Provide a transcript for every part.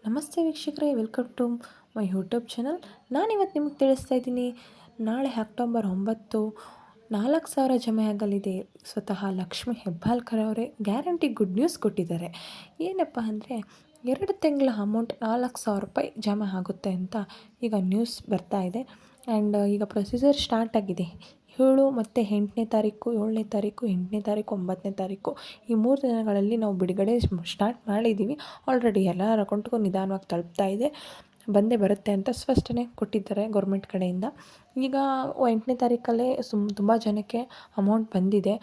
ನಮಸ್ತೆ ವೀಕ್ಷಕರೇ, welcome to my YouTube channel. ನಾನಿವತ್ತು ನಿಮಗೆ ತಿಳಿಸ್ತಾ ಇದ್ದೀನಿ, ನಾಳೆ ಅಕ್ಟೋಬರ್ 9 4,000 ಜಮೆ ಆಗಲಿದೆ. ಸ್ವತಃ ಲಕ್ಷ್ಮಿ ಹೆಬ್ಬಾಳ್ಕರ್ ಅವರೇ ಗ್ಯಾರಂಟಿ ಗುಡ್ ನ್ಯೂಸ್ ಕೊಟ್ಟಿದ್ದಾರೆ. ಏನಪ್ಪ ಅಂದರೆ 2 ತಿಂಗಳ ಅಮೌಂಟ್ 4,000 ರೂಪಾಯಿ ಜಮೆ ಆಗುತ್ತೆ ಅಂತ ಈಗ ನ್ಯೂಸ್ ಬರ್ತಾ ಇದೆ. ಆ್ಯಂಡ್ ಈಗ ಪ್ರೊಸೀಜರ್ ಸ್ಟಾರ್ಟ್ ಆಗಿದೆ. 7 ಮತ್ತು 8ನೇ ತಾರೀಕು, 7ನೇ ತಾರೀಕು, 8ನೇ ತಾರೀಕು, 9ನೇ ತಾರೀಕು ಈ 3 ದಿನಗಳಲ್ಲಿ ನಾವು ಬಿಡುಗಡೆ ಸ್ಟಾರ್ಟ್ ಮಾಡಿದ್ದೀವಿ. ಆಲ್ರೆಡಿ ಎಲ್ಲರ ಅಕೌಂಟ್ಗೂ ನಿಧಾನವಾಗಿ ತಲುಪ್ತಾ ಇದೆ. ಬಂದೇ ಬರುತ್ತೆ ಅಂತ ಸ್ಪಷ್ಟನೆ ಕೊಟ್ಟಿದ್ದಾರೆ ಗೌರ್ಮೆಂಟ್ ಕಡೆಯಿಂದ. ಈಗ 8ನೇ ತಾರೀಕಲ್ಲೇ ತುಂಬ ಜನಕ್ಕೆ ಅಮೌಂಟ್ ಬಂದಿದೆ.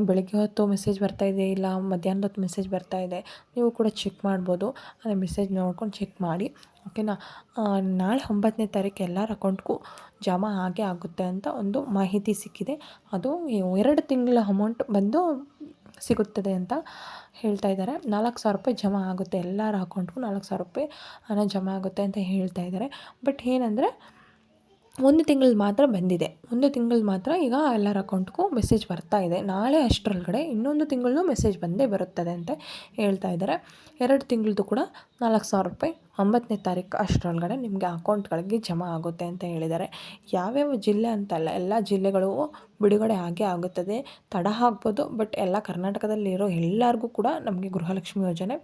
ಬೆಳಗ್ಗೆ ಹೊತ್ತು ಮೆಸೇಜ್ ಬರ್ತಾಯಿದೆ, ಇಲ್ಲ ಮಧ್ಯಾಹ್ನದ ಹೊತ್ತು ಮೆಸೇಜ್ ಬರ್ತಾಯಿದೆ. ನೀವು ಕೂಡ ಚೆಕ್ ಮಾಡ್ಬೋದು. ಅದೇ ಮೆಸೇಜ್ ನೋಡ್ಕೊಂಡು ಚೆಕ್ ಮಾಡಿ, ಓಕೆನಾ. ನಾಳೆ 9ನೇ ತಾರೀಕು ಎಲ್ಲರ ಅಕೌಂಟ್ಗೂ ಜಮಾ ಆಗೇ ಆಗುತ್ತೆ ಅಂತ ಒಂದು ಮಾಹಿತಿ ಸಿಕ್ಕಿದೆ. ಅದು 2 ತಿಂಗಳ ಅಮೌಂಟ್ ಬಂದು ಸಿಗುತ್ತದೆ ಅಂತ ಹೇಳ್ತಾ ಇದ್ದಾರೆ. 4,000 ರೂಪಾಯಿ ಜಮಾ ಆಗುತ್ತೆ, ಎಲ್ಲರ ಅಕೌಂಟ್ಗೂ 4,000 ರೂಪಾಯಿ ಹಣ ಜಮಾ ಆಗುತ್ತೆ ಅಂತ ಹೇಳ್ತಾ ಇದ್ದಾರೆ. ಬಟ್ ಏನಂದರೆ 1 ತಿಂಗಳು ಮಾತ್ರ ಬಂದಿದೆ. 1 ತಿಂಗಳು ಮಾತ್ರ ಈಗ ಎಲ್ಲರ ಅಕೌಂಟ್ಗೂ ಮೆಸೇಜ್ ಬರ್ತಾ ಇದೆ. ನಾಳೆ ಅಷ್ಟರೊಳಗಡೆ ಇನ್ನೊಂದು ತಿಂಗಳದ್ದು ಮೆಸೇಜ್ ಬಂದೇ ಬರುತ್ತದೆ ಅಂತ ಹೇಳ್ತಾ ಇದ್ದಾರೆ. 2 ತಿಂಗಳದ್ದು ಕೂಡ 4,000 ರೂಪಾಯಿ 9ನೇ ತಾರೀಕು ಅಷ್ಟರೊಳಗಡೆ ನಿಮಗೆ ಅಕೌಂಟ್ಗಳಿಗೆ ಜಮಾ ಆಗುತ್ತೆ ಅಂತ ಹೇಳಿದ್ದಾರೆ. ಯಾವ್ಯಾವ ಜಿಲ್ಲೆ ಅಂತಲ್ಲ, ಎಲ್ಲ ಜಿಲ್ಲೆಗಳು ಬಿಡುಗಡೆ ಆಗೇ ಆಗುತ್ತದೆ. ತಡ ಆಗ್ಬೋದು, ಬಟ್ ಎಲ್ಲ ಕರ್ನಾಟಕದಲ್ಲಿರೋ ಎಲ್ಲರಿಗೂ ಕೂಡ ನಮಗೆ ಗೃಹಲಕ್ಷ್ಮಿ ಯೋಜನೆ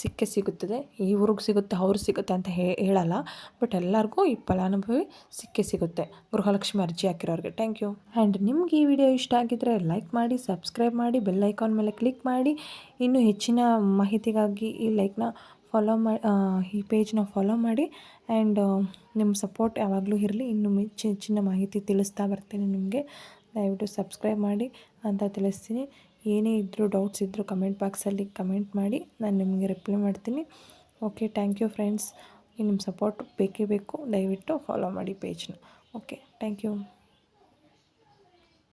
ಸಿಕ್ಕೇ ಸಿಗುತ್ತದೆ. ಈ ಊರಿಗೆ ಸಿಗುತ್ತೆ, ಅವ್ರಿಗೆ ಸಿಗುತ್ತೆ ಅಂತ ಹೇಳಲ್ಲ, ಬಟ್ ಎಲ್ಲರಿಗೂ ಈ ಫಲಾನುಭವಿ ಸಿಕ್ಕೇ ಸಿಗುತ್ತೆ, ಗೃಹಲಕ್ಷ್ಮಿ ಅರ್ಜಿ ಹಾಕಿರೋರಿಗೆ. Thank you. ಆ್ಯಂಡ್ ನಿಮ್ಗೆ ಈ ವಿಡಿಯೋ ಇಷ್ಟ ಆಗಿದ್ದರೆ ಲೈಕ್ ಮಾಡಿ, ಸಬ್ಸ್ಕ್ರೈಬ್ ಮಾಡಿ, ಬೆಲ್ ಐಕಾನ್ ಮೇಲೆ ಕ್ಲಿಕ್ ಮಾಡಿ. ಇನ್ನೂ ಹೆಚ್ಚಿನ ಮಾಹಿತಿಗಾಗಿ ಈ ಈ ಪೇಜ್ನ ಫಾಲೋ ಮಾಡಿ. ಆ್ಯಂಡ್ ನಿಮ್ಮ ಸಪೋರ್ಟ್ ಯಾವಾಗಲೂ ಇರಲಿ. ಇನ್ನೂ ಹೆಚ್ಚಿನ ಮಾಹಿತಿ ತಿಳಿಸ್ತಾ ಬರ್ತೀನಿ ನಿಮಗೆ. ದಯವಿಟ್ಟು ಸಬ್ಸ್ಕ್ರೈಬ್ ಮಾಡಿ ಅಂತ ತಿಳಿಸ್ತೀನಿ. ಏನೇ ಇದ್ದರೂ ಡೌಟ್ಸ್ ಇದ್ದರೂ ಕಮೆಂಟ್ ಬಾಕ್ಸಲ್ಲಿ ಕಮೆಂಟ್ ಮಾಡಿ, ನಾನು ನಿಮಗೆ ರಿಪ್ಲೈ ಮಾಡ್ತೀನಿ. Okay, thank you friends. ನಿಮ್ಮ ಸಪೋರ್ಟ್ ಬೇಕೇ ಬೇಕು. ದಯವಿಟ್ಟು ಫಾಲೋ ಮಾಡಿ ಪೇಜ್ನ. Okay, thank you.